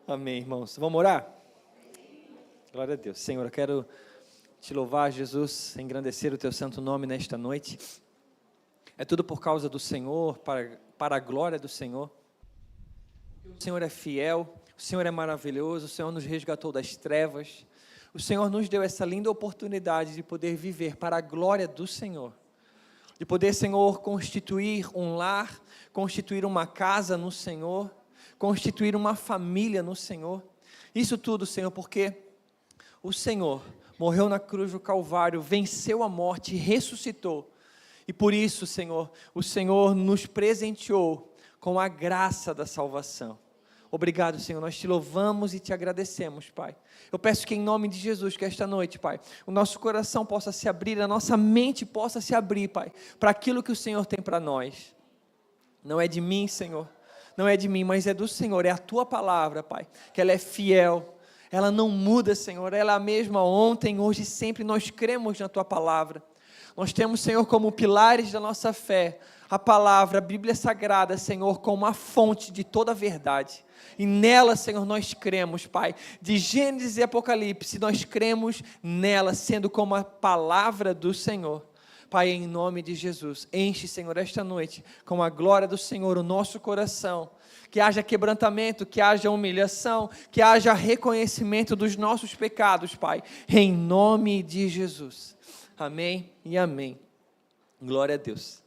Amém, irmãos. Vamos orar? Glória a Deus. Senhor, eu quero te louvar, Jesus, engrandecer o teu santo nome nesta noite. É tudo por causa do Senhor, para a glória do Senhor. O Senhor é fiel, o Senhor é maravilhoso, o Senhor nos resgatou das trevas. O Senhor nos deu essa linda oportunidade de poder viver para a glória do Senhor. De poder, Senhor, constituir um lar, constituir uma casa no Senhor, constituir uma família no Senhor. Isso tudo, Senhor, porque o Senhor morreu na cruz do Calvário, venceu a morte e ressuscitou. E por isso, Senhor, o Senhor nos presenteou com a graça da salvação. Obrigado, Senhor, nós te louvamos e te agradecemos, Pai. Eu peço que em nome de Jesus, que esta noite, Pai, o nosso coração possa se abrir, a nossa mente possa se abrir, Pai, para aquilo que o Senhor tem para nós. Não é de mim, Senhor, não é de mim, mas é do Senhor, é a Tua palavra, Pai, que ela é fiel, ela não muda, Senhor, ela é a mesma ontem, hoje e sempre, nós cremos na Tua palavra. Nós temos, Senhor, como pilares da nossa fé, a palavra, a Bíblia Sagrada, Senhor, como a fonte de toda a verdade. E nela, Senhor, nós cremos, Pai, de Gênesis e Apocalipse, nós cremos nela, sendo como a palavra do Senhor. Pai, em nome de Jesus, enche, Senhor, esta noite, com a glória do Senhor, o nosso coração, que haja quebrantamento, que haja humilhação, que haja reconhecimento dos nossos pecados, Pai, em nome de Jesus. Amém e amém. Glória a Deus.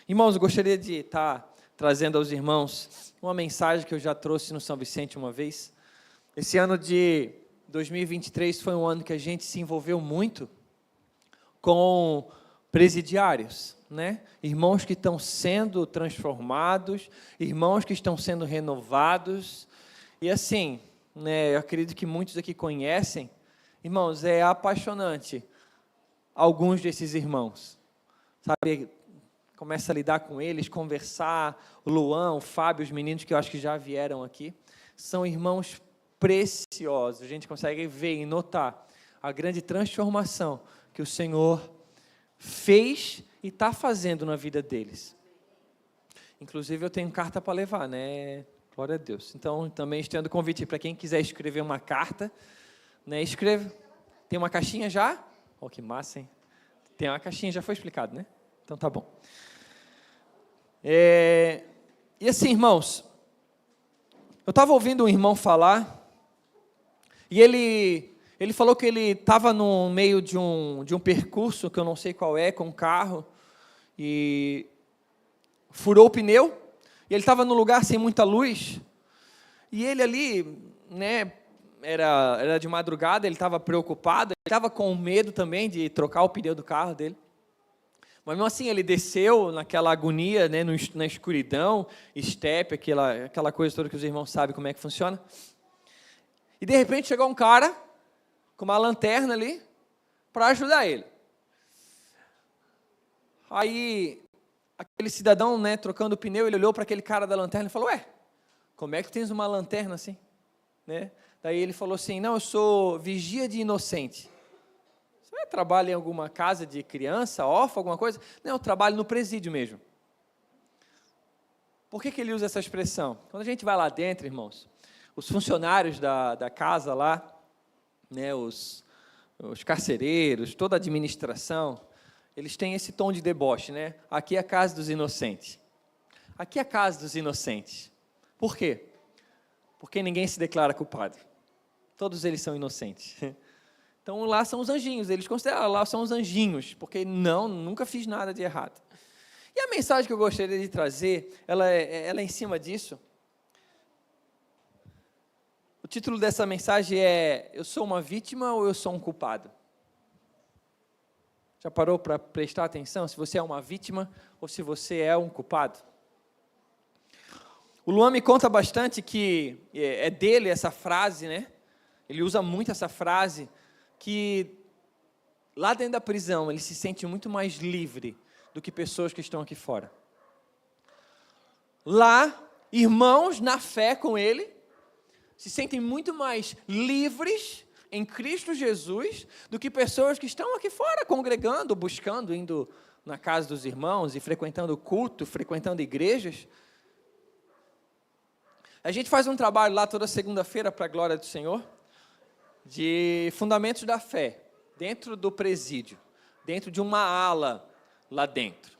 Irmãos, eu gostaria de estar trazendo aos irmãos uma mensagem que eu já trouxe no São Vicente uma vez. Esse ano de 2023 foi um ano que a gente se envolveu muito com presidiários, né? Irmãos que estão sendo transformados, irmãos que estão sendo renovados. E assim, né, eu acredito que muitos aqui conhecem. Irmãos, é apaixonante alguns desses irmãos, sabe? Começa a lidar com eles, conversar, o Luan, o Fábio, os meninos que eu acho que já vieram aqui, são irmãos preciosos, a gente consegue ver e notar a grande transformação que o Senhor fez e está fazendo na vida deles. Inclusive eu tenho carta para levar, né? Glória a Deus. Então também estendo convite para quem quiser escrever uma carta, né? Escreva. Tem uma caixinha já? Oh, que massa, hein? Tem uma caixinha, já foi explicado, né? Então tá bom. E assim, irmãos, eu estava ouvindo um irmão falar, e ele falou que ele estava no meio de um percurso, que eu não sei qual é, com um carro, e furou o pneu, e ele estava num lugar sem muita luz, e ele ali, né, era de madrugada, ele estava preocupado, ele estava com medo também de trocar o pneu do carro dele. Mas mesmo assim, ele desceu naquela agonia, né, na escuridão, estepe, aquela coisa toda que os irmãos sabem como é que funciona. E de repente chegou um cara com uma lanterna ali para ajudar ele. Aí, aquele cidadão, né, trocando o pneu, ele olhou para aquele cara da lanterna e falou: ué, como é que tens uma lanterna assim? Né? Daí ele falou assim: não, eu sou vigia de inocente. Você trabalha em alguma casa de criança, órfã, alguma coisa? Não, eu trabalho no presídio mesmo. Por que ele usa essa expressão? Quando a gente vai lá dentro, irmãos, os funcionários da casa lá, né, os carcereiros, toda a administração, eles têm esse tom de deboche, né? Aqui é a casa dos inocentes. Aqui é a casa dos inocentes. Por quê? Porque ninguém se declara culpado. Todos eles são inocentes. Então, lá são os anjinhos, eles consideram lá são os anjinhos, porque nunca fiz nada de errado. E a mensagem que eu gostaria de trazer, ela é em cima disso. O título dessa mensagem é: eu sou uma vítima ou eu sou um culpado? Já parou para prestar atenção se você é uma vítima ou se você é um culpado? O Luan me conta bastante que é dele essa frase, né? Ele usa muito essa frase, que lá dentro da prisão ele se sente muito mais livre do que pessoas que estão aqui fora. Lá, irmãos na fé com ele se sentem muito mais livres em Cristo Jesus do que pessoas que estão aqui fora congregando, buscando, indo na casa dos irmãos e frequentando culto, frequentando igrejas. A gente faz um trabalho lá toda segunda-feira, para a glória do Senhor, de fundamentos da fé, dentro do presídio, dentro de uma ala lá dentro.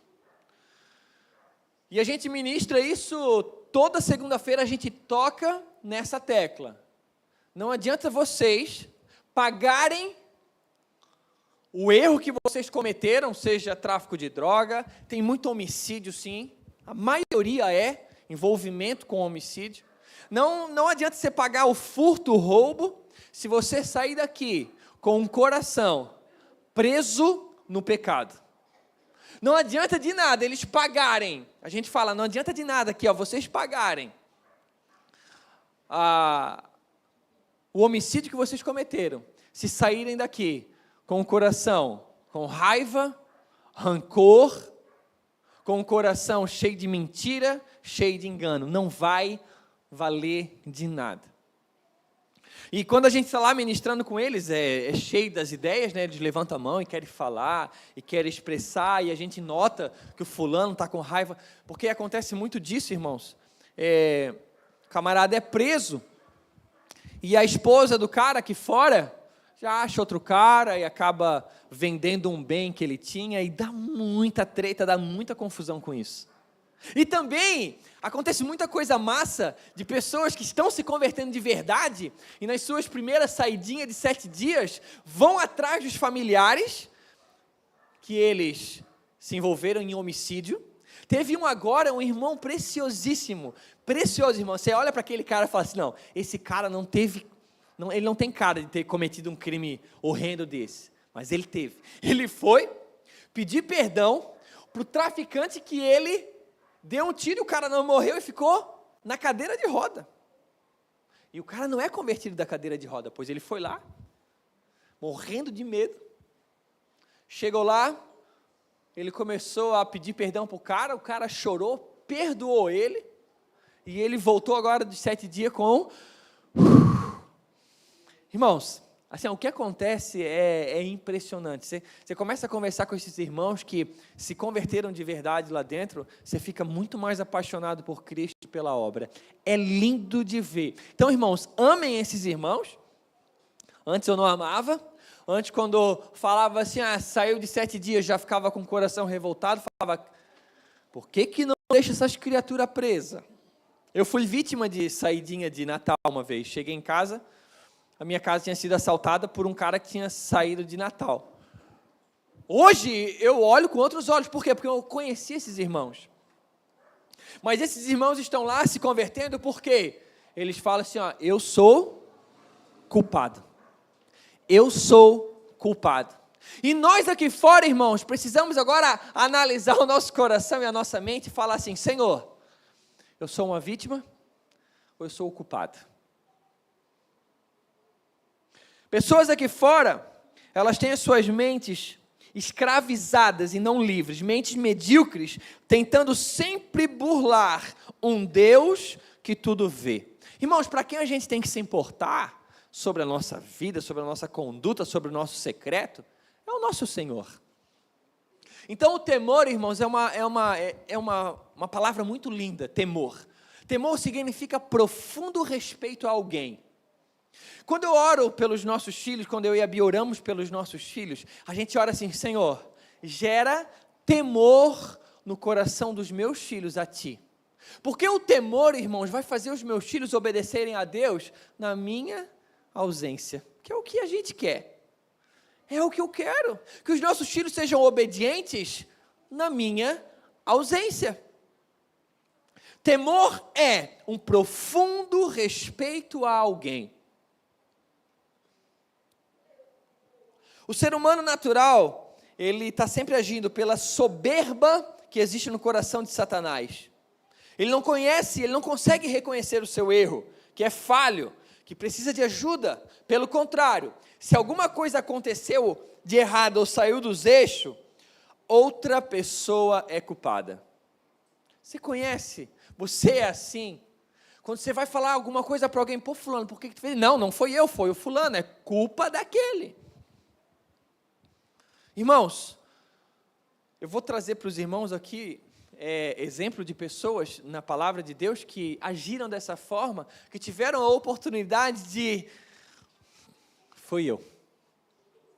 E a gente ministra isso, toda segunda-feira a gente toca nessa tecla. Não adianta vocês pagarem o erro que vocês cometeram, seja tráfico de droga, tem muito homicídio sim, a maioria é envolvimento com homicídio. Não adianta você pagar o furto, o roubo, se você sair daqui com um coração preso no pecado. Não adianta de nada eles pagarem, a gente fala, não adianta de nada aqui, ó, vocês pagarem o homicídio que vocês cometeram, se saírem daqui com o coração com raiva, rancor, com o coração cheio de mentira, cheio de engano, não vai valer de nada. E quando a gente está lá ministrando com eles, é cheio das ideias, né? Eles levantam a mão e querem falar, e querem expressar, e a gente nota que o fulano está com raiva, porque acontece muito disso, irmãos. O camarada é preso, e a esposa do cara aqui fora já acha outro cara, e acaba vendendo um bem que ele tinha, e dá muita treta, dá muita confusão com isso. E também acontece muita coisa massa de pessoas que estão se convertendo de verdade e nas suas primeiras saidinhas de 7 dias vão atrás dos familiares que eles se envolveram em homicídio. Teve agora, um irmão preciosíssimo, precioso irmão, você olha para aquele cara e fala assim, não, esse cara ele não tem cara de ter cometido um crime horrendo desse, mas ele teve. Ele foi pedir perdão para o traficante que ele deu um tiro, o cara não morreu e ficou na cadeira de roda. E o cara não é convertido da cadeira de roda, pois ele foi lá, morrendo de medo. Chegou lá, ele começou a pedir perdão para o cara chorou, perdoou ele, e ele voltou agora de 7 dias com... Irmãos, assim, o que acontece é impressionante. Você começa a conversar com esses irmãos que se converteram de verdade lá dentro, você fica muito mais apaixonado por Cristo e pela obra. É lindo de ver. Então, irmãos, amem esses irmãos. Antes eu não amava. Antes, quando falava assim, saiu de 7 dias, já ficava com o coração revoltado, falava, por que não deixa essas criaturas presas? Eu fui vítima de saidinha de Natal uma vez. Cheguei em casa, a minha casa tinha sido assaltada por um cara que tinha saído de Natal. Hoje, eu olho com outros olhos. Por quê? Porque eu conheci esses irmãos. Mas esses irmãos estão lá se convertendo porque eles falam assim, eu sou culpado. Eu sou culpado. E nós aqui fora, irmãos, precisamos agora analisar o nosso coração e a nossa mente e falar assim, Senhor, eu sou uma vítima ou eu sou o culpado? Pessoas aqui fora, elas têm as suas mentes escravizadas e não livres, mentes medíocres, tentando sempre burlar um Deus que tudo vê. Irmãos, para quem a gente tem que se importar sobre a nossa vida, sobre a nossa conduta, sobre o nosso secreto, é o nosso Senhor. Então o temor, irmãos, é uma palavra muito linda, temor. Temor significa profundo respeito a alguém. Quando eu oro pelos nossos filhos, quando eu e a Bia oramos pelos nossos filhos, a gente ora assim, Senhor, gera temor no coração dos meus filhos a Ti. Porque o temor, irmãos, vai fazer os meus filhos obedecerem a Deus na minha ausência, que é o que a gente quer. É o que eu quero, que os nossos filhos sejam obedientes na minha ausência. Temor é um profundo respeito a alguém. O ser humano natural, ele está sempre agindo pela soberba que existe no coração de Satanás. Ele não conhece, ele não consegue reconhecer o seu erro, que é falho, que precisa de ajuda. Pelo contrário, se alguma coisa aconteceu de errado ou saiu dos eixos, outra pessoa é culpada. Você conhece? Você é assim? Quando você vai falar alguma coisa para alguém, pô, fulano, por que tu fez? Não foi eu, foi o fulano, é culpa daquele. Irmãos, eu vou trazer para os irmãos aqui exemplo de pessoas na palavra de Deus que agiram dessa forma, que tiveram a oportunidade de... Foi eu.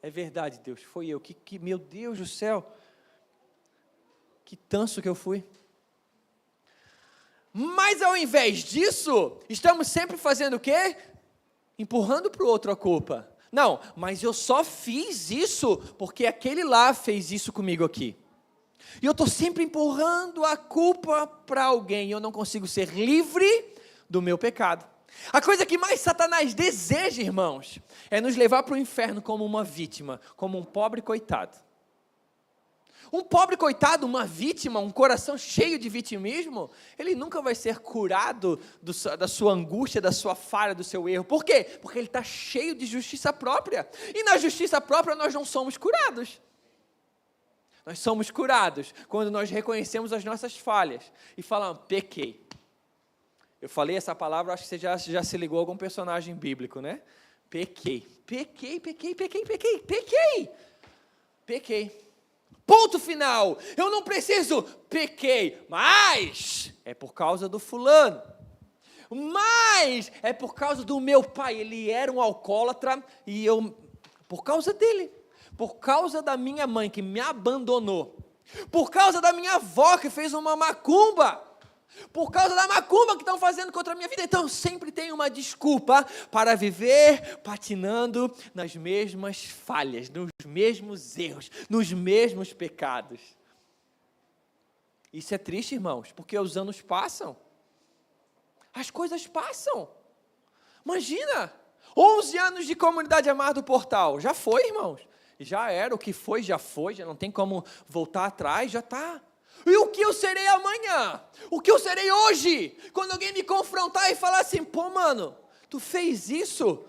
É verdade, Deus, foi eu. Meu Deus do céu, que tanso que eu fui. Mas ao invés disso, estamos sempre fazendo o quê? Empurrando para o outro a culpa. Não, mas eu só fiz isso porque aquele lá fez isso comigo aqui. E eu estou sempre empurrando a culpa para alguém. Eu não consigo ser livre do meu pecado. A coisa que mais Satanás deseja, irmãos, é nos levar para o inferno como uma vítima, como um pobre coitado. Um pobre coitado, uma vítima, um coração cheio de vitimismo, ele nunca vai ser curado da sua angústia, da sua falha, do seu erro. Por quê? Porque ele está cheio de justiça própria. E na justiça própria nós não somos curados. Nós somos curados quando nós reconhecemos as nossas falhas e falamos, pequei. Eu falei essa palavra, acho que você já se ligou a algum personagem bíblico, né? Pequei. Ponto final. Eu não preciso, pequei, mas é por causa do fulano. Mas é por causa do meu pai. Ele era um alcoólatra e por causa dele. Por causa da minha mãe que me abandonou. Por causa da minha avó que fez uma macumba. Por causa da macumba que estão fazendo contra a minha vida. Então, sempre tem uma desculpa para viver patinando nas mesmas falhas, nos mesmos erros, nos mesmos pecados. Isso é triste, irmãos, porque os anos passam. As coisas passam. Imagina, 11 anos de comunidade Amar do Portal. Já foi, irmãos. Já era, o que foi, já não tem como voltar atrás, já está. E o que eu serei amanhã? O que eu serei hoje? Quando alguém me confrontar e falar assim, pô, mano, tu fez isso?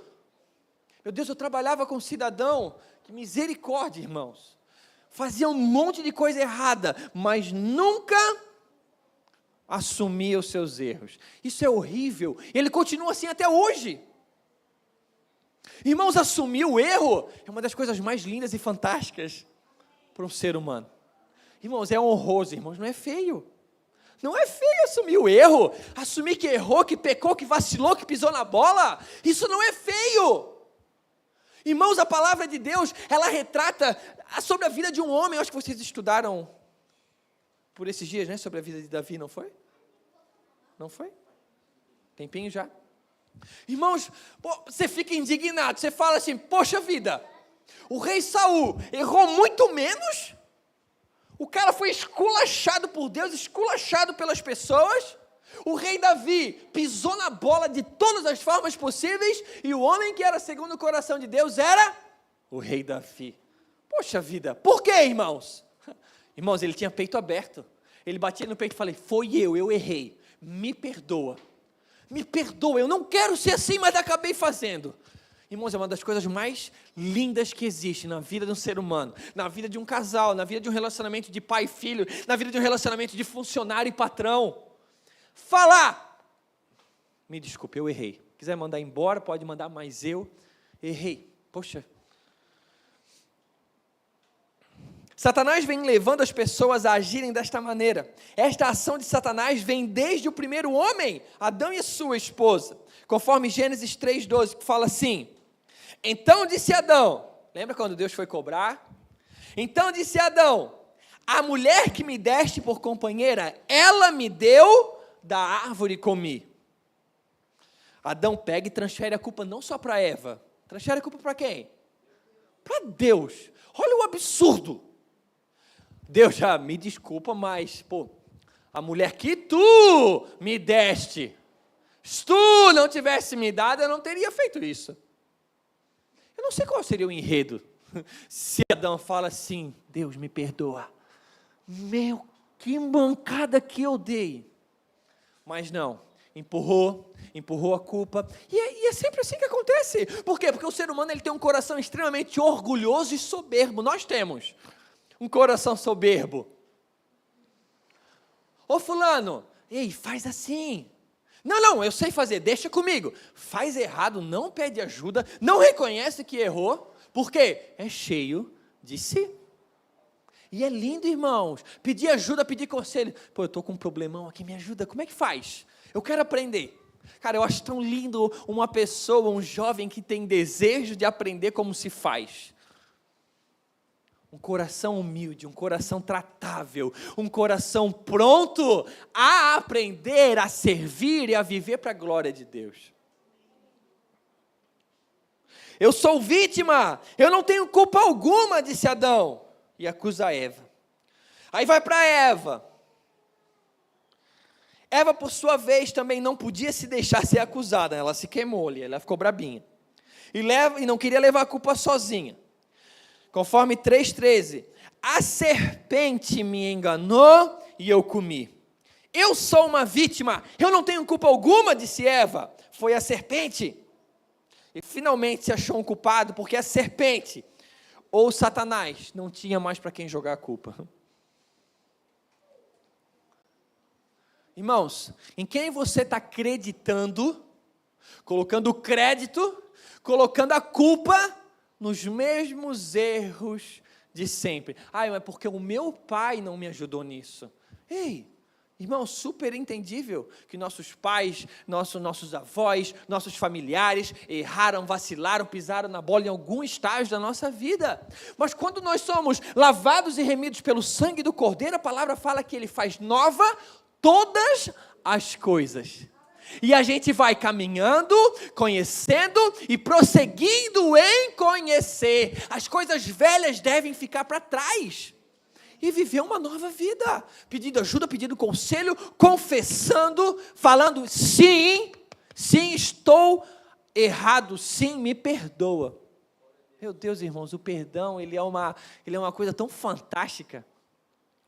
Meu Deus, eu trabalhava com um cidadão, que misericórdia, irmãos. Fazia um monte de coisa errada, mas nunca assumia os seus erros. Isso é horrível. Ele continua assim até hoje. Irmãos, assumir o erro é uma das coisas mais lindas e fantásticas para um ser humano. Irmãos, é honroso, irmãos, não é feio. Não é feio assumir o erro, assumir que errou, que pecou, que vacilou, que pisou na bola. Isso não é feio. Irmãos, a palavra de Deus, ela retrata sobre a vida de um homem. Eu acho que vocês estudaram por esses dias, né? Sobre a vida de Davi, não foi? Não foi? Tempinho já. Irmãos, você fica indignado, você fala assim, poxa vida, o rei Saul errou muito menos, o cara foi esculachado por Deus, esculachado pelas pessoas, o rei Davi pisou na bola de todas as formas possíveis, e o homem que era segundo o coração de Deus era o rei Davi. Poxa vida, por quê, irmãos? Irmãos, ele tinha peito aberto, ele batia no peito e falei, foi eu errei, me perdoa, eu não quero ser assim, mas acabei fazendo. Irmãos, é uma das coisas mais lindas que existe na vida de um ser humano, na vida de um casal, na vida de um relacionamento de pai e filho, na vida de um relacionamento de funcionário e patrão. Falar, me desculpe, eu errei. Quiser mandar embora, pode mandar, mas eu errei. Poxa. Satanás vem levando as pessoas a agirem desta maneira. Esta ação de Satanás vem desde o primeiro homem, Adão e sua esposa. Conforme Gênesis 3:12, que fala assim, então disse Adão, lembra quando Deus foi cobrar? Então disse Adão, a mulher que me deste por companheira, ela me deu da árvore e comi. Adão pega e transfere a culpa não só para Eva, transfere a culpa para quem? Para Deus. Olha o absurdo. Deus já me desculpa, mas, a mulher que tu me deste, se tu não tivesse me dado, eu não teria feito isso. Eu não sei qual seria o enredo, se Adão fala assim, Deus me perdoa, meu, que mancada que eu dei, mas não, empurrou a culpa, e é sempre assim que acontece. Por quê? Porque o ser humano ele tem um coração extremamente orgulhoso e soberbo. Nós temos um coração soberbo. Ô fulano, ei, faz assim. Não, eu sei fazer, deixa comigo. Faz errado, não pede ajuda, não reconhece que errou, porque é cheio de si. E é lindo, irmãos, pedir ajuda, pedir conselho. Pô, eu estou com um problemão aqui, me ajuda, como é que faz? Eu quero aprender. Cara, eu acho tão lindo uma pessoa, um jovem que tem desejo de aprender como se faz. Um coração humilde, um coração tratável, um coração pronto a aprender, a servir e a viver para a glória de Deus. Eu sou vítima, eu não tenho culpa alguma, disse Adão, e acusa Eva. Aí vai para Eva. Eva, por sua vez, também não podia se deixar ser acusada, ela se queimou ali, ela ficou brabinha. E não queria levar a culpa sozinha. Conforme 3,13, a serpente me enganou e eu comi. Eu sou uma vítima, eu não tenho culpa alguma, disse Eva. Foi a serpente. E finalmente se achou um culpado, porque a serpente, ou Satanás, não tinha mais para quem jogar a culpa. Irmãos, em quem você está acreditando, colocando crédito, colocando a culpa nos mesmos erros de sempre. Mas porque o meu pai não me ajudou nisso. Ei, irmão, super entendível que nossos pais, nossos avós, nossos familiares erraram, vacilaram, pisaram na bola em algum estágio da nossa vida. Mas quando nós somos lavados e remidos pelo sangue do Cordeiro, a palavra fala que Ele faz nova todas as coisas. E a gente vai caminhando, conhecendo e prosseguindo em conhecer. As coisas velhas devem ficar para trás. E viver uma nova vida, pedindo ajuda, pedindo conselho, confessando, falando, sim, estou errado, sim, me perdoa. Meu Deus, irmãos, o perdão, ele é uma coisa tão fantástica.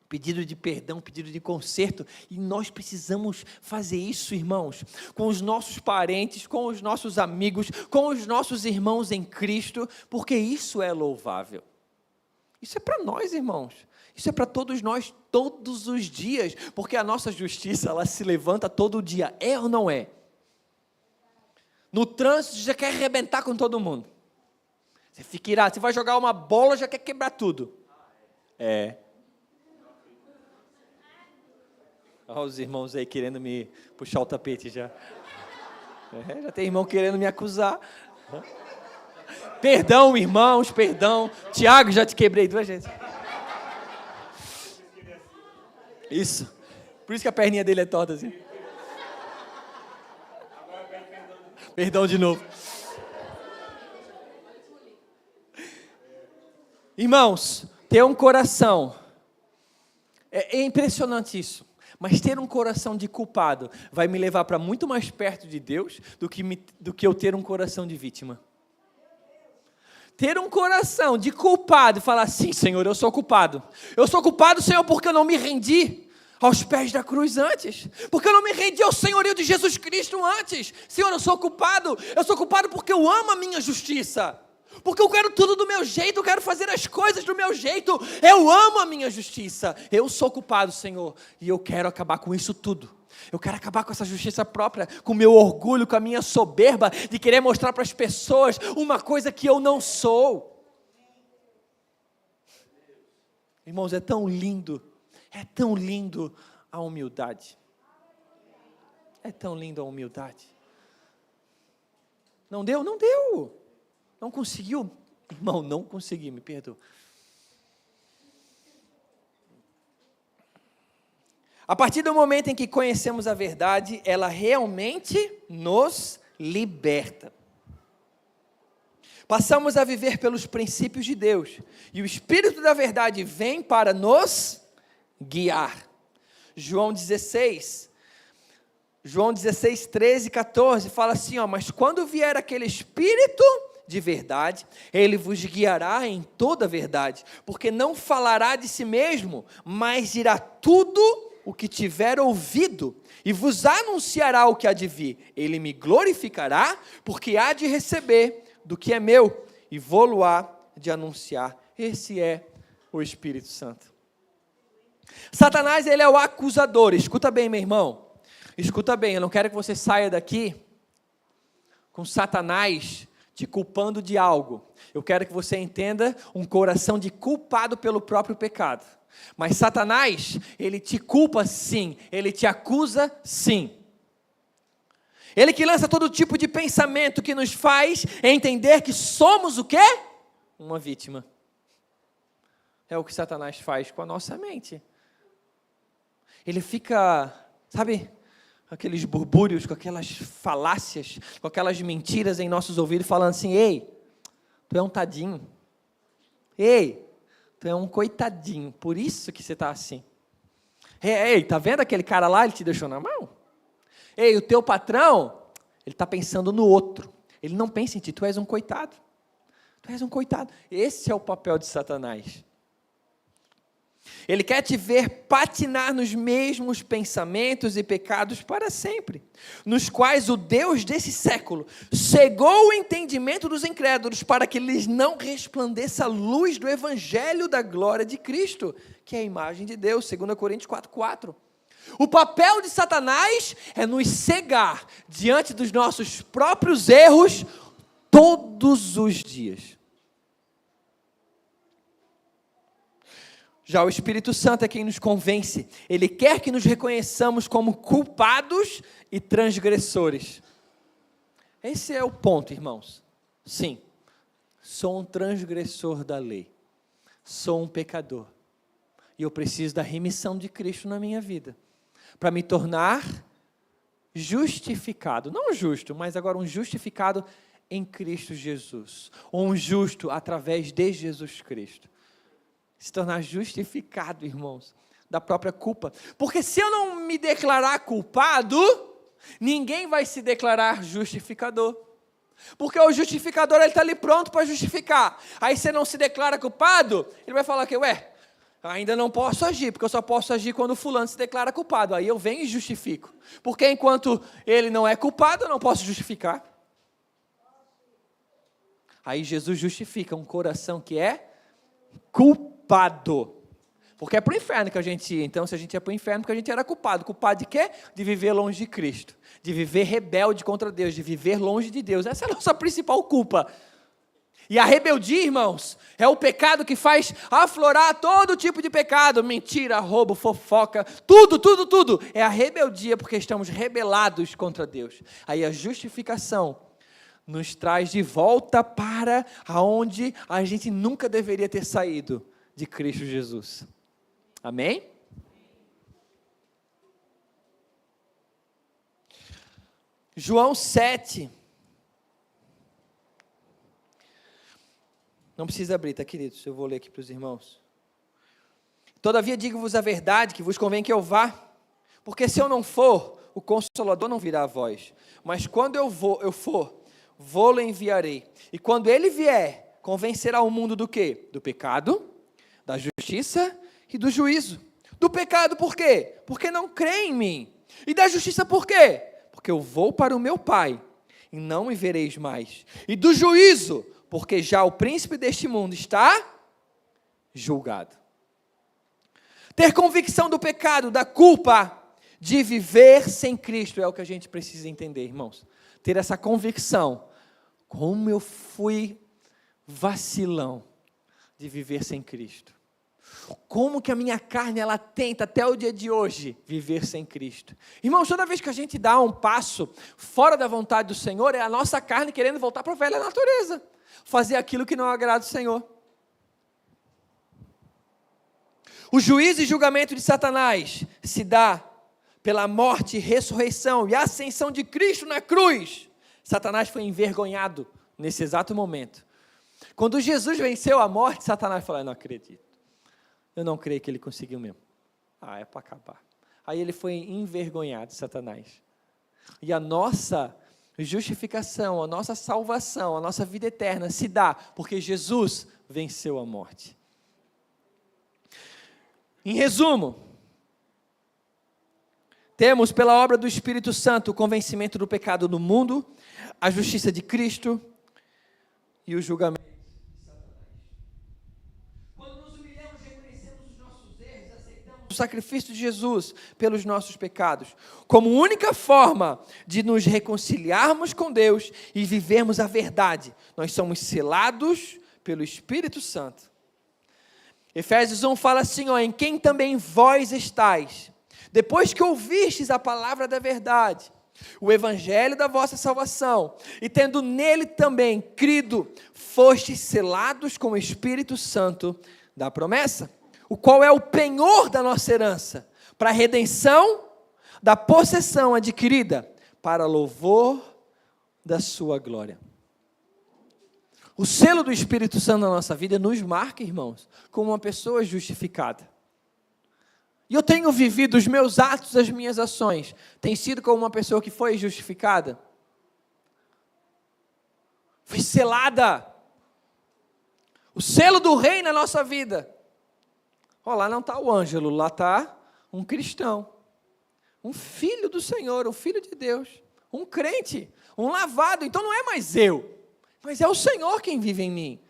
Pedido de perdão, pedido de conserto, e nós precisamos fazer isso, irmãos, com os nossos parentes, com os nossos amigos, com os nossos irmãos em Cristo, porque isso é louvável. Isso é para nós, irmãos. Isso é para todos nós, todos os dias, porque a nossa justiça, ela se levanta todo dia, é ou não é? No trânsito, já quer arrebentar com todo mundo. Você fica irado, você vai jogar uma bola, já quer quebrar tudo. Olha os irmãos aí querendo me puxar o tapete já. Já tem irmão querendo me acusar. Perdão, irmãos, perdão. Tiago, já te quebrei 2 vezes. Isso. Por isso que a perninha dele é torta assim. Perdão de novo. Irmãos, ter um coração. É impressionante isso. Mas ter um coração de culpado vai me levar para muito mais perto de Deus do que eu ter um coração de vítima. Ter um coração de culpado e falar, sim, Senhor, eu sou culpado. Eu sou culpado, Senhor, porque eu não me rendi aos pés da cruz antes. Porque eu não me rendi ao senhorio de Jesus Cristo antes. Senhor, eu sou culpado porque eu amo a minha justiça. Porque eu quero tudo do meu jeito, eu quero fazer as coisas do meu jeito. Eu amo a minha justiça. Eu sou culpado, Senhor, e eu quero acabar com isso tudo. Eu quero acabar com essa justiça própria, com o meu orgulho, com a minha soberba, de querer mostrar para as pessoas uma coisa que eu não sou. Irmãos, é tão lindo a humildade. É tão lindo a humildade. Não deu? Não deu. Não conseguiu? Irmão, não consegui, me perdoa. A partir do momento em que conhecemos a verdade, ela realmente nos liberta. Passamos a viver pelos princípios de Deus, e o Espírito da verdade vem para nos guiar. João 16, 13, 14, fala assim, mas quando vier aquele Espírito de verdade, ele vos guiará em toda a verdade, porque não falará de si mesmo, mas dirá tudo o que tiver ouvido, e vos anunciará o que há de vir. Ele me glorificará, porque há de receber do que é meu, e vou-lo-á de anunciar. Esse é o Espírito Santo. Satanás, ele é o acusador. Escuta bem, meu irmão, escuta bem, eu não quero que você saia daqui com Satanás te culpando de algo. Eu quero que você entenda um coração de culpado pelo próprio pecado. Mas Satanás, ele te culpa sim, ele te acusa sim. Ele que lança todo tipo de pensamento que nos faz entender que somos o quê? Uma vítima. É o que Satanás faz com a nossa mente. Ele fica, sabe, aqueles burbúrios, com aquelas falácias, com aquelas mentiras em nossos ouvidos, falando assim: ei, tu é um tadinho. Ei, tu é um coitadinho, por isso que você está assim. Ei, tá vendo aquele cara lá, ele te deixou na mão? Ei, o teu patrão, ele está pensando no outro. Ele não pensa em ti, tu és um coitado. Tu és um coitado. Esse é o papel de Satanás. Ele quer te ver patinar nos mesmos pensamentos e pecados para sempre, nos quais o Deus desse século cegou o entendimento dos incrédulos para que lhes não resplandeça a luz do evangelho da glória de Cristo, que é a imagem de Deus, 2 Coríntios 4:4. O papel de Satanás é nos cegar diante dos nossos próprios erros todos os dias. Já o Espírito Santo é quem nos convence. Ele quer que nos reconheçamos como culpados e transgressores. Esse é o ponto, irmãos. Sim, sou um transgressor da lei. Sou um pecador. E eu preciso da remissão de Cristo na minha vida, para me tornar justificado. Não justo, mas agora um justificado em Cristo Jesus. Ou um justo através de Jesus Cristo. Se tornar justificado, irmãos, da própria culpa. Porque se eu não me declarar culpado, ninguém vai se declarar justificador. Porque o justificador, ele está ali pronto para justificar. Aí você não se declara culpado, ele vai falar que, ainda não posso agir, porque eu só posso agir quando o fulano se declara culpado. Aí eu venho e justifico. Porque enquanto ele não é culpado, eu não posso justificar. Aí Jesus justifica um coração que é culpado. Porque é para o inferno que a gente ia. Então, se a gente ia para o inferno, porque a gente era culpado. Culpado de quê? De viver longe de Cristo. De viver rebelde contra Deus. De viver longe de Deus. Essa é a nossa principal culpa. E a rebeldia, irmãos, é o pecado que faz aflorar todo tipo de pecado. Mentira, roubo, fofoca, tudo. É a rebeldia porque estamos rebelados contra Deus. Aí a justificação nos traz de volta para aonde a gente nunca deveria ter saído, de Cristo Jesus. Amém? João 7. Não precisa abrir, tá, queridos? Eu vou ler aqui para os irmãos. Todavia digo-vos a verdade, que vos convém que eu vá, porque se eu não for, o Consolador não virá a vós. Mas quando eu for, vou-lo enviarei. E quando ele vier, convencerá o mundo do quê? Do pecado, da justiça e do juízo. Do pecado por quê? Porque não crê em mim. E da justiça por quê? Porque eu vou para o meu Pai e não me vereis mais. E do juízo, porque já o príncipe deste mundo está julgado. Ter convicção do pecado, da culpa, de viver sem Cristo é o que a gente precisa entender, irmãos. Ter essa convicção. Como eu fui vacilão de viver sem Cristo. Como que a minha carne, ela tenta até o dia de hoje viver sem Cristo. Irmãos, toda vez que a gente dá um passo fora da vontade do Senhor, é a nossa carne querendo voltar para a velha natureza. Fazer aquilo que não agrada o Senhor. O juízo e julgamento de Satanás se dá pela morte, ressurreição e ascensão de Cristo na cruz. Satanás foi envergonhado nesse exato momento. Quando Jesus venceu a morte, Satanás falou: eu não acredito. Eu não creio que ele conseguiu mesmo. É para acabar. Aí ele foi envergonhado, Satanás. E a nossa justificação, a nossa salvação, a nossa vida eterna se dá porque Jesus venceu a morte. Em resumo, temos pela obra do Espírito Santo o convencimento do pecado no mundo, a justiça de Cristo e o julgamento de Satanás. Quando nos humilhamos, reconhecemos os nossos erros, aceitamos do sacrifício de Jesus pelos nossos pecados, como única forma de nos reconciliarmos com Deus e vivermos a verdade. Nós somos selados pelo Espírito Santo. Efésios 1 fala assim, em quem também vós estáis, depois que ouvistes a palavra da verdade, o evangelho da vossa salvação, e tendo nele também crido, fostes selados com o Espírito Santo da promessa, o qual é o penhor da nossa herança, para a redenção da possessão adquirida, para louvor da sua glória. O selo do Espírito Santo na nossa vida nos marca, irmãos, como uma pessoa justificada. E eu tenho vivido os meus atos, as minhas ações, tem sido como uma pessoa que foi justificada, foi selada. O selo do rei na nossa vida. Lá não está o Ângelo, lá está um cristão, um filho do Senhor, um filho de Deus, um crente, um lavado. Então não é mais eu, mas é o Senhor quem vive em mim.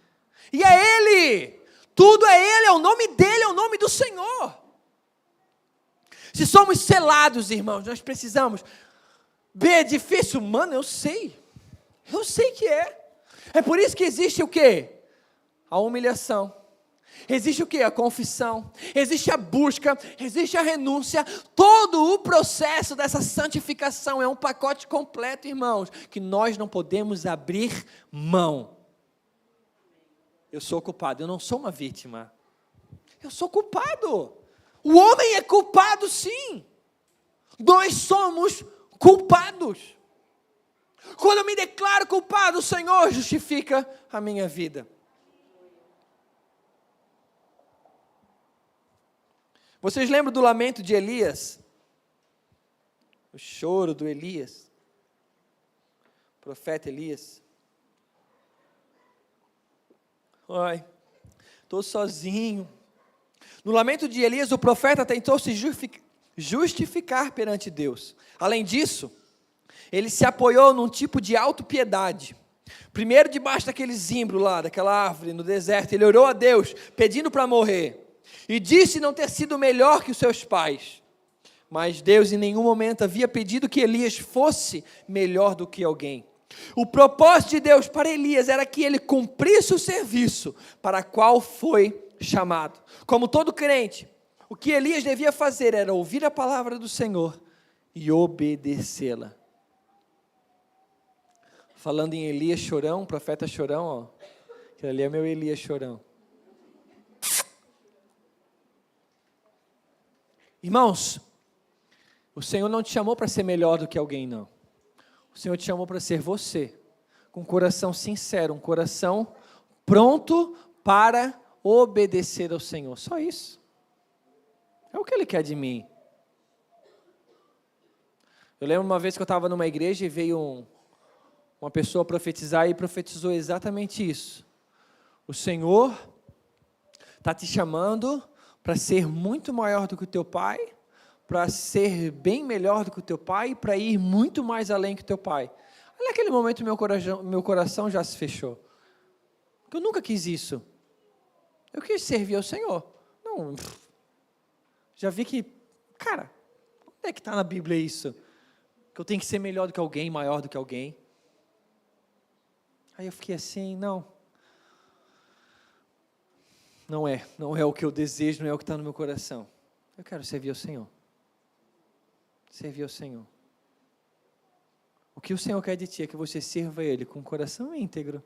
E é Ele, tudo é Ele, é o nome dEle, é o nome do Senhor. Se somos selados, irmãos, nós precisamos. É difícil? Mano, eu sei que é. É por isso que existe o quê? A humilhação. Existe o quê? A confissão. Existe a busca, existe a renúncia. Todo o processo dessa santificação é um pacote completo, irmãos, que nós não podemos abrir mão. Eu sou culpado, eu não sou uma vítima. Eu sou culpado. O homem é culpado, sim. Nós somos culpados. Quando eu me declaro culpado, o Senhor justifica a minha vida. Vocês lembram do lamento de Elias? O choro do Elias. O profeta Elias. Estou sozinho. No lamento de Elias, o profeta tentou se justificar perante Deus. Além disso, ele se apoiou num tipo de autopiedade. Primeiro, debaixo daquele zimbro lá, daquela árvore no deserto, ele orou a Deus, pedindo para morrer. E disse não ter sido melhor que os seus pais. Mas Deus em nenhum momento havia pedido que Elias fosse melhor do que alguém. O propósito de Deus para Elias era que ele cumprisse o serviço para o qual foi chamado. Como todo crente, o que Elias devia fazer era ouvir a palavra do Senhor e obedecê-la. Falando em Elias chorão, profeta chorão, que ali é meu Elias chorão. Irmãos, o Senhor não te chamou para ser melhor do que alguém, não. O Senhor te chamou para ser você, com um coração sincero, um coração pronto para obedecer ao Senhor, só isso. É o que Ele quer de mim. Eu lembro uma vez que eu estava numa igreja e veio uma pessoa profetizar e profetizou exatamente isso. O Senhor está te chamando para ser muito maior do que o teu pai, para ser bem melhor do que o teu pai, para ir muito mais além que o teu pai. Ali naquele momento meu coração já se fechou. Porque eu nunca quis isso. Eu quis servir ao Senhor. Não, já vi que, cara, onde é que está na Bíblia isso? Que eu tenho que ser melhor do que alguém, maior do que alguém. Aí eu fiquei assim, não é o que eu desejo, não é o que está no meu coração. Eu quero servir ao Senhor. Servir ao Senhor. O que o Senhor quer de ti é que você sirva Ele com o coração íntegro.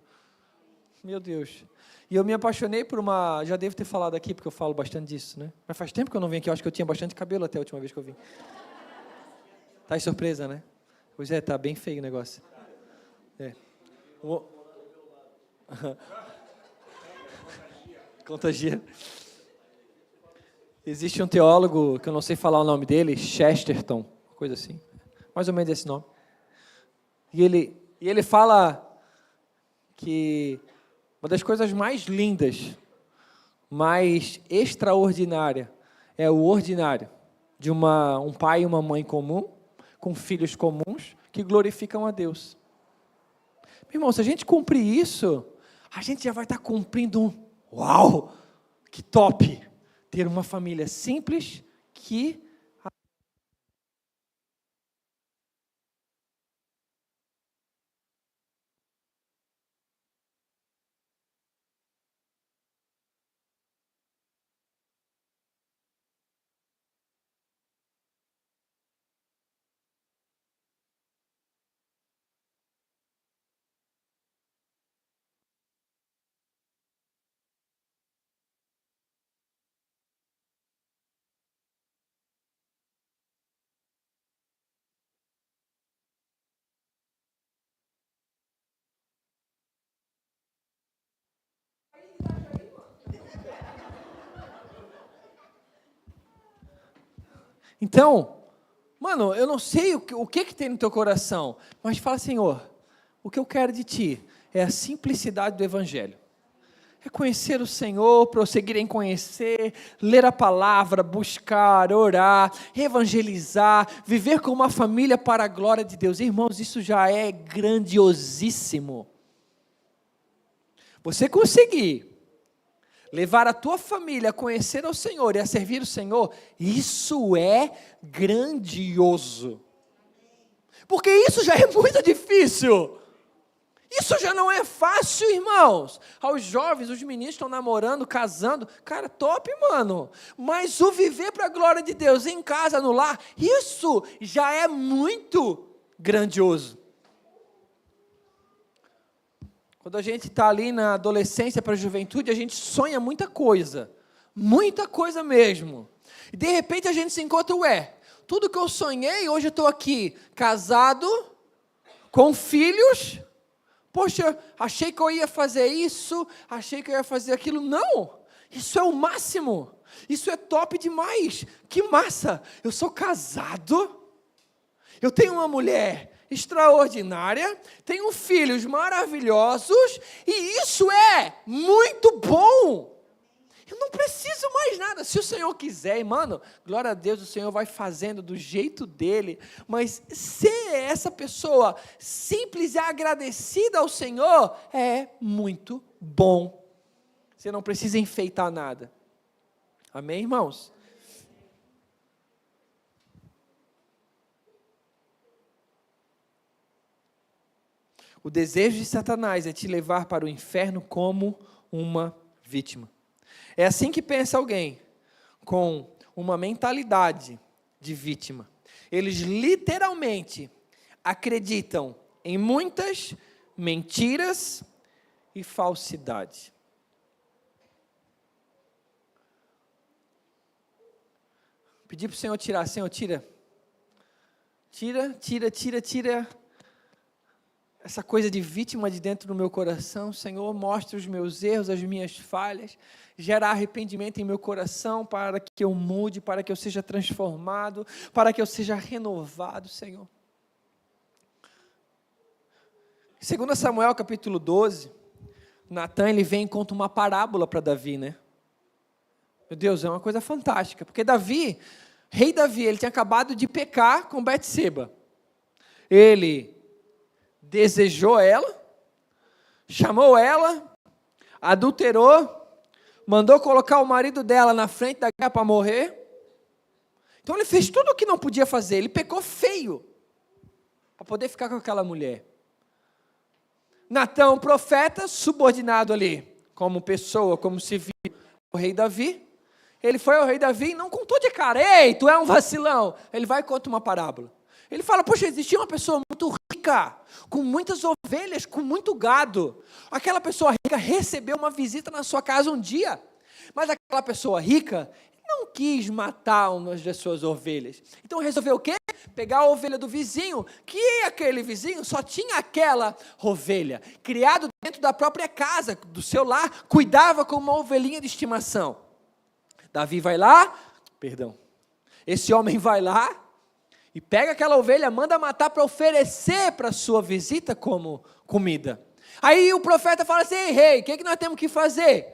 Meu Deus. E eu me apaixonei por já devo ter falado aqui, porque eu falo bastante disso, né? Mas faz tempo que eu não venho aqui, eu acho que eu tinha bastante cabelo até a última vez que eu vim. Tá de surpresa, né? Pois é, tá bem feio o negócio. Contagia. Existe um teólogo, que eu não sei falar o nome dele, Chesterton, coisa assim, mais ou menos esse nome. E ele fala que uma das coisas mais lindas, mais extraordinária, é o ordinário, de um pai e uma mãe comum, com filhos comuns, que glorificam a Deus. Meu irmão, se a gente cumprir isso, a gente já vai estar cumprindo uau, que top! Ter uma família simples que Então, mano, eu não sei o que tem no teu coração, mas fala, Senhor, o que eu quero de Ti é a simplicidade do Evangelho. É conhecer o Senhor, prosseguir em conhecer, ler a palavra, buscar, orar, evangelizar, viver com uma família para a glória de Deus. Irmãos, isso já é grandiosíssimo. Você conseguir levar a tua família a conhecer o Senhor e a servir o Senhor, isso é grandioso. Porque isso já é muito difícil. Isso já não é fácil, irmãos. Aos jovens, os meninos estão namorando, casando. Cara, top, mano. Mas o viver para a glória de Deus em casa, no lar, isso já é muito grandioso. Quando a gente está ali na adolescência para a juventude, a gente sonha muita coisa mesmo. E de repente a gente se encontra, tudo que eu sonhei, hoje eu estou aqui, casado, com filhos. Poxa, achei que eu ia fazer isso, achei que eu ia fazer aquilo. Não, isso é o máximo, isso é top demais. Que massa, eu sou casado, eu tenho uma mulher extraordinária, tenho filhos maravilhosos, e isso é muito bom. Eu não preciso mais nada. Se o Senhor quiser, mano, glória a Deus, o Senhor vai fazendo do jeito dele. Mas ser essa pessoa simples e agradecida ao Senhor é muito bom. Você não precisa enfeitar nada. Amém, irmãos? O desejo de Satanás é te levar para o inferno como uma vítima. É assim que pensa alguém com uma mentalidade de vítima. Eles literalmente acreditam em muitas mentiras e falsidade. Pedi para o Senhor tirar. Senhor, tira essa coisa de vítima de dentro do meu coração. Senhor, mostra os meus erros, as minhas falhas, gera arrependimento em meu coração para que eu mude, para que eu seja transformado, para que eu seja renovado, Senhor. 2 Samuel capítulo 12, Natan, ele vem e conta uma parábola para Davi, né? Meu Deus, é uma coisa fantástica, porque Davi, rei Davi, ele tinha acabado de pecar com Betseba. Ele desejou ela, chamou ela, adulterou, mandou colocar o marido dela na frente da guerra para morrer. Então ele fez tudo o que não podia fazer, ele pecou feio, para poder ficar com aquela mulher. Natã, profeta, subordinado ali, como pessoa, como civil, o rei Davi, ele foi ao rei Davi e não contou de cara, ei, tu é um vacilão. Ele vai e conta uma parábola. Ele fala, poxa, existia uma pessoa muito rica, com muitas ovelhas, com muito gado. Aquela pessoa rica recebeu uma visita na sua casa um dia, mas aquela pessoa rica não quis matar uma das suas ovelhas. Então resolveu o quê? Pegar a ovelha do vizinho, que aquele vizinho só tinha aquela ovelha, criado dentro da própria casa, do seu lar, cuidava como uma ovelhinha de estimação. Davi vai lá, esse homem vai lá, e pega aquela ovelha, manda matar para oferecer para a sua visita como comida. Aí o profeta fala assim, ei, rei, o que nós temos que fazer?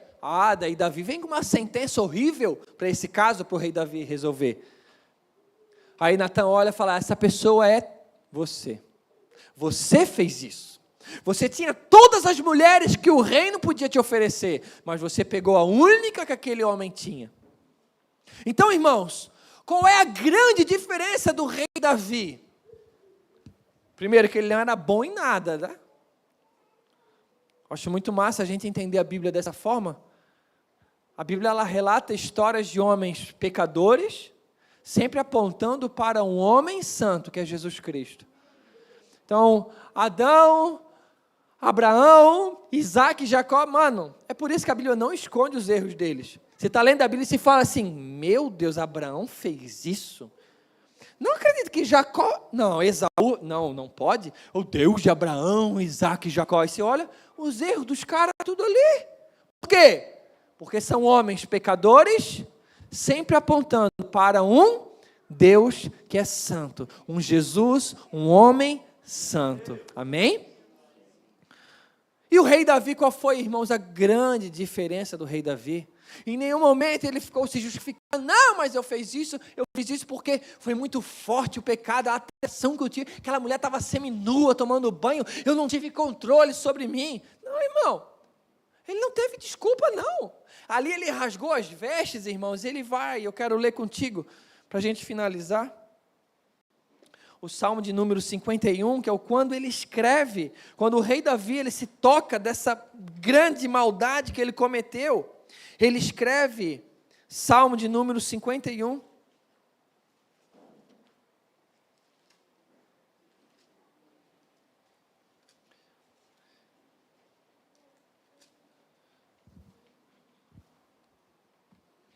Daí Davi vem com uma sentença horrível para esse caso, para o rei Davi resolver. Aí Natan olha e fala, essa pessoa é você. Você fez isso. Você tinha todas as mulheres que o reino podia te oferecer, mas você pegou a única que aquele homem tinha. Então, irmãos, Qual é a grande diferença do rei Davi? Primeiro, que ele não era bom em nada, né? Acho muito massa a gente entender a Bíblia dessa forma. A Bíblia, ela relata histórias de homens pecadores, sempre apontando para um homem santo, que é Jesus Cristo. Então, Adão, Abraão, Isaac e Jacó, mano, é por isso que a Bíblia não esconde os erros deles. Você está lendo a Bíblia e se fala assim, meu Deus, Abraão fez isso? Não acredito que Jacó, não, Esaú, não pode. O Deus de Abraão, Isaac e Jacó. E você olha, os erros dos caras, tudo ali. Por quê? Porque são homens pecadores, sempre apontando para um Deus que é santo. Um Jesus, um homem santo. Amém? E o rei Davi, qual foi, irmãos, a grande diferença do rei Davi? Em nenhum momento ele ficou se justificando, não, mas eu fiz isso porque foi muito forte o pecado, a atenção que eu tive, aquela mulher estava seminua, tomando banho, eu não tive controle sobre mim. Não, irmão, ele não teve desculpa, não. Ali ele rasgou as vestes, irmãos, ele vai, eu quero ler contigo, para a gente finalizar. O Salmo de número 51, que é o quando ele escreve, quando o rei Davi, ele se toca dessa grande maldade que ele cometeu. Ele escreve, Salmo de número 51.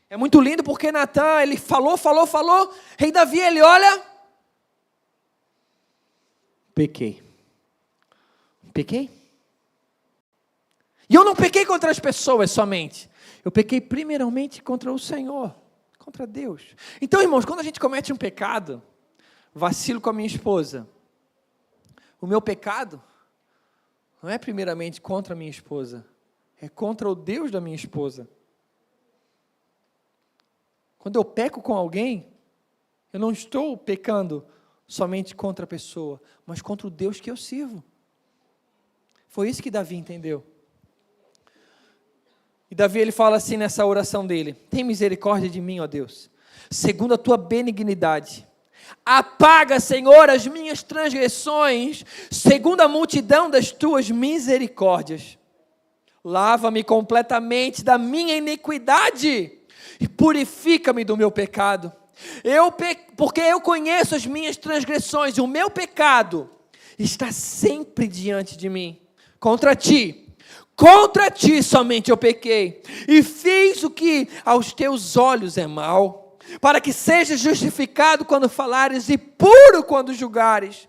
É muito lindo porque Natan, ele falou, rei Davi, ele olha, pequei. E eu não pequei contra as pessoas somente. Eu pequei primeiramente contra o Senhor, contra Deus. Então, irmãos, quando a gente comete um pecado, vacilo com a minha esposa, o meu pecado não é primeiramente contra a minha esposa, é contra o Deus da minha esposa. Quando eu peco com alguém, eu não estou pecando somente contra a pessoa, mas contra o Deus que eu sirvo. Foi isso que Davi entendeu. E Davi, ele fala assim nessa oração dele, tem misericórdia de mim, ó Deus, segundo a tua benignidade, apaga, Senhor, as minhas transgressões, segundo a multidão das tuas misericórdias, lava-me completamente da minha iniquidade, e purifica-me do meu pecado, porque eu conheço as minhas transgressões, e o meu pecado está sempre diante de mim, contra ti somente eu pequei, e fiz o que aos teus olhos é mal, para que sejas justificado quando falares, e puro quando julgares.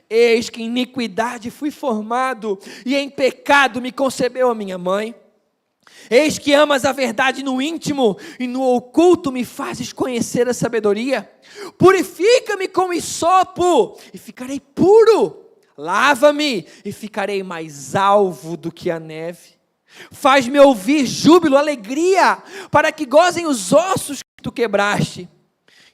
Eis que em iniquidade fui formado, e em pecado me concebeu a minha mãe. Eis que amas a verdade no íntimo, e no oculto me fazes conhecer a sabedoria. Purifica-me com hisopo, e ficarei puro. Lava-me e ficarei mais alvo do que a neve. Faz-me ouvir júbilo, alegria, para que gozem os ossos que tu quebraste.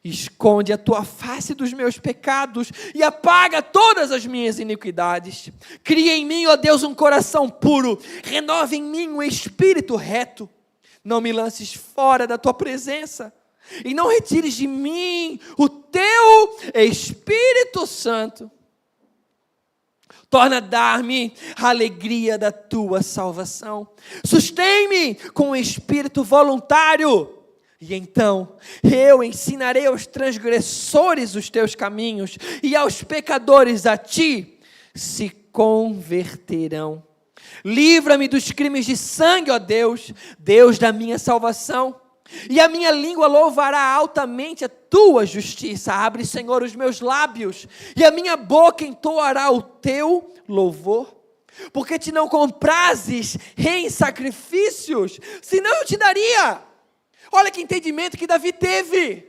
Esconde a tua face dos meus pecados e apaga todas as minhas iniquidades. Cria em mim, ó Deus, um coração puro. Renova em mim um espírito reto. Não me lances fora da tua presença e não retires de mim o teu Espírito Santo. Torna a dar-me a alegria da tua salvação. Sustém-me com um espírito voluntário. E então eu ensinarei aos transgressores os teus caminhos, e aos pecadores a ti se converterão. Livra-me dos crimes de sangue, ó Deus, Deus da minha salvação. E a minha língua louvará altamente a tua justiça. Abre, Senhor, os meus lábios, e a minha boca entoará o teu louvor. Porque te não comprazes em sacrifícios, senão eu te daria. Olha que entendimento que Davi teve.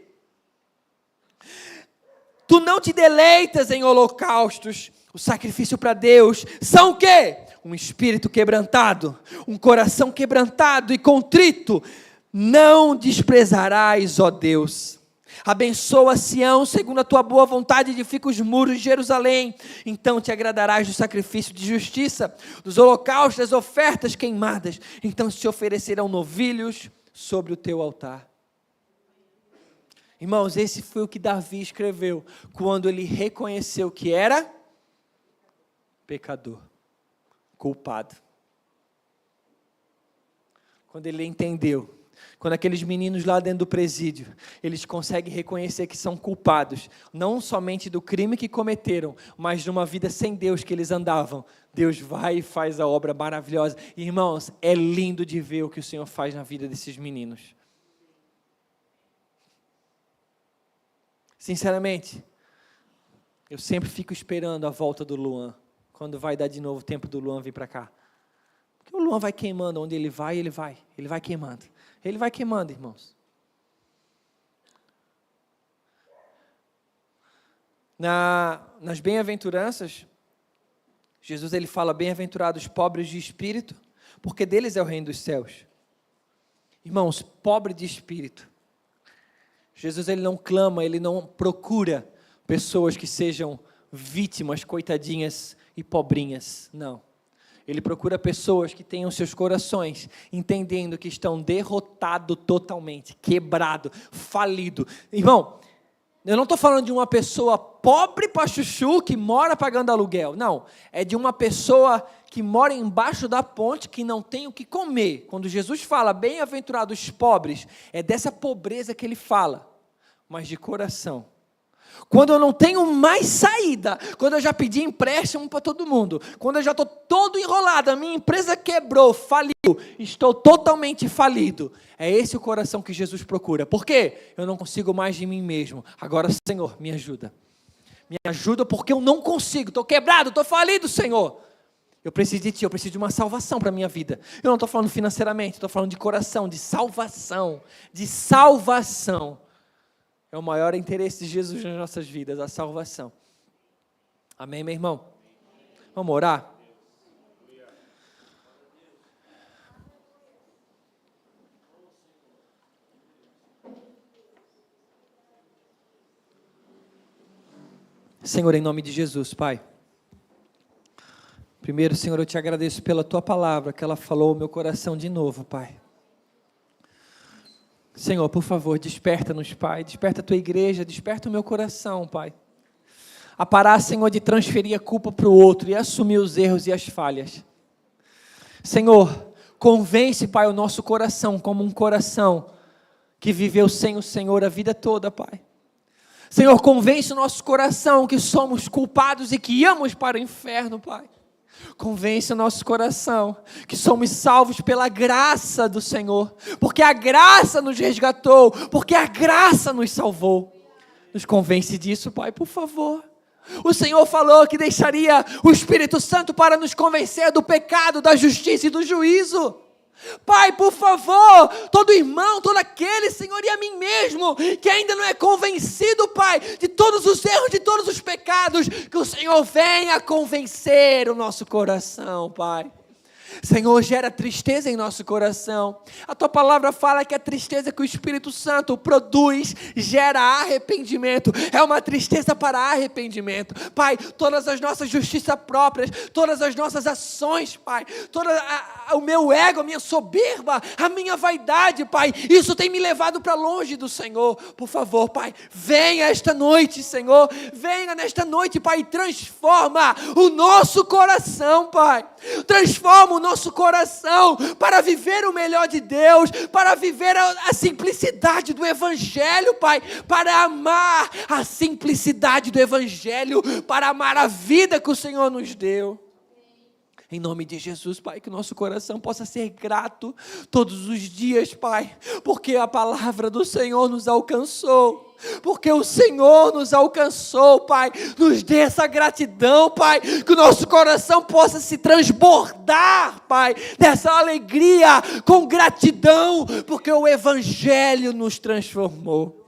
Tu não te deleitas em holocaustos. O sacrifício para Deus são o quê? Um espírito quebrantado, um coração quebrantado e contrito. Não desprezarás, ó Deus. Abençoa Sião, segundo a tua boa vontade, edifica os muros de Jerusalém. Então te agradarás do sacrifício de justiça, dos holocaustos, das ofertas queimadas. Então se oferecerão novilhos sobre o teu altar. Irmãos, esse foi o que Davi escreveu quando ele reconheceu que era pecador, culpado. Quando ele entendeu, quando aqueles meninos lá dentro do presídio, eles conseguem reconhecer que são culpados, não somente do crime que cometeram, mas de uma vida sem Deus que eles andavam. Deus vai e faz a obra maravilhosa. Irmãos, é lindo de ver o que o Senhor faz na vida desses meninos. Sinceramente, eu sempre fico esperando a volta do Luan, quando vai dar de novo o tempo do Luan vir para cá. Porque o Luan vai queimando, onde ele vai queimando. Ele vai queimando, irmãos. Nas bem-aventuranças, Jesus ele fala, bem-aventurados pobres de espírito, porque deles é o reino dos céus. Irmãos, pobre de espírito. Jesus ele não clama, ele não procura pessoas que sejam vítimas, coitadinhas e pobrinhas, não. Ele procura pessoas que tenham seus corações, entendendo que estão derrotados totalmente, quebrado, falido. Irmão, eu não estou falando de uma pessoa pobre para chuchu que mora pagando aluguel, não. É de uma pessoa que mora embaixo da ponte, que não tem o que comer. Quando Jesus fala, bem-aventurados os pobres, é dessa pobreza que ele fala, mas de coração. Quando eu não tenho mais saída, quando eu já pedi empréstimo para todo mundo, quando eu já estou todo enrolado, a minha empresa quebrou, faliu, estou totalmente falido. É esse o coração que Jesus procura. Por quê? Eu não consigo mais de mim mesmo. Agora, Senhor, me ajuda. Me ajuda porque eu não consigo, estou quebrado, estou falido, Senhor. Eu preciso de Ti, eu preciso de uma salvação para a minha vida. Eu não estou falando financeiramente, estou falando de coração, de salvação, de salvação. É o maior interesse de Jesus nas nossas vidas, a salvação. Amém, meu irmão? Vamos orar? Senhor, em nome de Jesus, Pai. Primeiro, Senhor, eu te agradeço pela Tua palavra, que ela falou ao meu coração de novo, Pai. Senhor, por favor, desperta-nos, Pai, desperta a Tua igreja, desperta o meu coração, Pai, a parar, Senhor, de transferir a culpa para o outro e assumir os erros e as falhas. Senhor, convence, Pai, o nosso coração como um coração que viveu sem o Senhor a vida toda, Pai. Senhor, convence o nosso coração que somos culpados e que íamos para o inferno, Pai. Convence o nosso coração que somos salvos pela graça do Senhor, porque a graça nos resgatou, porque a graça nos salvou. Nos convence disso, Pai, por favor. O Senhor falou que deixaria o Espírito Santo para nos convencer do pecado, da justiça e do juízo. Pai, por favor, todo irmão, todo aquele, Senhor, e a mim mesmo, que ainda não é convencido, Pai, de todos os erros, de todos os pecados, que o Senhor venha convencer o nosso coração, Pai. Senhor, gera tristeza em nosso coração. A Tua palavra fala que a tristeza que o Espírito Santo produz gera arrependimento. É uma tristeza para arrependimento. Pai, todas as nossas justiças próprias, todas as nossas ações, Pai, o meu ego, a minha soberba, a minha vaidade, Pai, isso tem me levado para longe do Senhor. Por favor, Pai, venha esta noite, Senhor, venha nesta noite, Pai, e transforma o nosso coração, Pai. Transforma o nosso coração para viver o melhor de Deus, para viver a simplicidade do Evangelho, Pai, para amar a simplicidade do Evangelho, para amar a vida que o Senhor nos deu. Em nome de Jesus, Pai, que o nosso coração possa ser grato todos os dias, Pai, porque a palavra do Senhor nos alcançou, porque o Senhor nos alcançou, Pai. Nos dê essa gratidão, Pai, que o nosso coração possa se transbordar, Pai, dessa alegria com gratidão, porque o Evangelho nos transformou.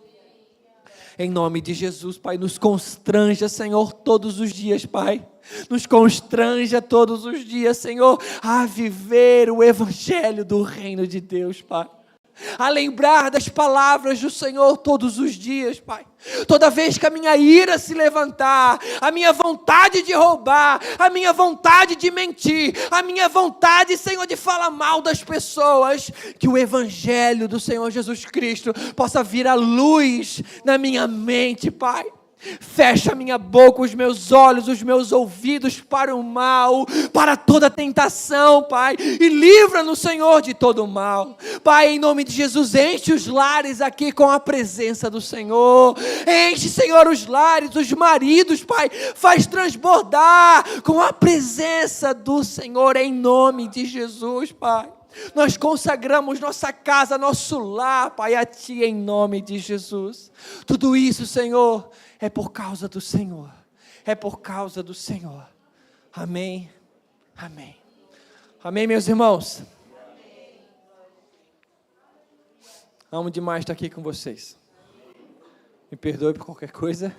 Em nome de Jesus, Pai, nos constranja, Senhor, todos os dias, Pai. Nos constranja todos os dias, Senhor, a viver o Evangelho do Reino de Deus, Pai. a lembrar das palavras do Senhor todos os dias, Pai. Toda vez que a minha ira se levantar, a minha vontade de roubar, a minha vontade de mentir, a minha vontade, Senhor, de falar mal das pessoas, que o Evangelho do Senhor Jesus Cristo possa vir à luz na minha mente, Pai. Fecha a minha boca, os meus olhos, os meus ouvidos para o mal, para toda tentação, Pai, e livra-nos, Senhor, de todo o mal. Pai, em nome de Jesus, enche os lares aqui com a presença do Senhor. Enche, Senhor, os lares, os maridos, Pai, faz transbordar com a presença do Senhor, em nome de Jesus, Pai. Nós consagramos nossa casa, nosso lar, Pai, a Ti, em nome de Jesus. Tudo isso, Senhor, é por causa do Senhor. É por causa do Senhor. Amém. Amém. Amém, meus irmãos. Amo demais estar aqui com vocês. Me perdoe por qualquer coisa.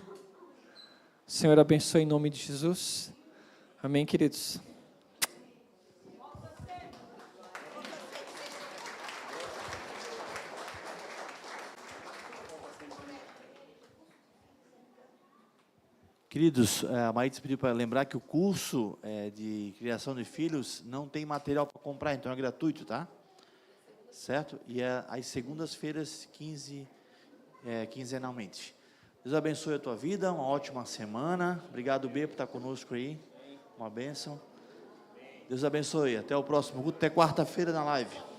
O Senhor abençoe em nome de Jesus. Amém, queridos. Queridos, a Maíris pediu para lembrar que o curso de criação de filhos não tem material para comprar, então é gratuito, tá? Certo? E é às segundas-feiras, quinzenalmente. Deus abençoe a tua vida, uma ótima semana. Obrigado, B, por estar conosco aí. Uma bênção. Deus abençoe. Até o próximo culto, até quarta-feira na live.